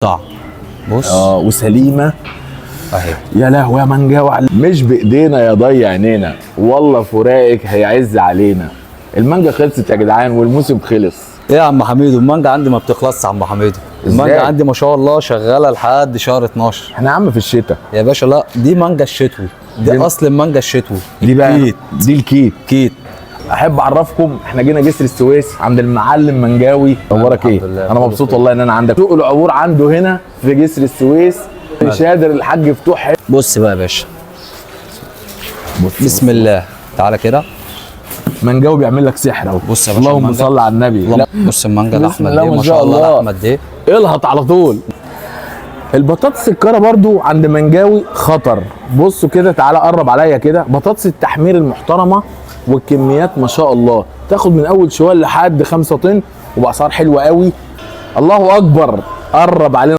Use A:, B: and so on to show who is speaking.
A: طعم. بص
B: وسليمه
A: اهي.
B: يا لهوي يا منجاوي، مش بايدينا يا ضيع عينينا، والله فراقك هيعز علينا. المانجا خلصت يا جدعان والموسم خلص.
A: ايه يا عم حميدو، المانجا عندي ما بتخلصش يا عم حميدو. المانجا عندي ما شاء الله شغاله لحد شهر 12.
B: احنا يا عم في الشتاء
A: يا باشا. لا دي مانجا الشتوي، دي اصل المانجا الشتوي.
B: دي بقى
A: كيت.
B: دي الكيت.
A: كيت.
B: احب اعرفكم احنا جينا جسر السويس عند المعلم منجاوي. اخبارك ايه؟ انا مبسوط والله ان انا عندك. سوق العبور عنده هنا في جسر السويس، شادر الحاج فتوح.
A: بص بقى يا باشا، بسم الله. تعالى كده.
B: منجاوي بيعمل لك سحر اهو.
A: بص يا باشا،
B: اللهم صل على النبي.
A: بص المانجا الاحمد
B: الله
A: دي ما شاء الله، الاحمد دي
B: الهط على طول. البطاطس الكرة برضو عند منجاوي خطر. بصوا كده، تعالى قرب عليا كده. بطاطس التحمير المحترمه والكميات ما شاء الله، تاخد من اول شوال لحد 5 طن وباسعار حلوه قوي. الله اكبر، قرب علينا.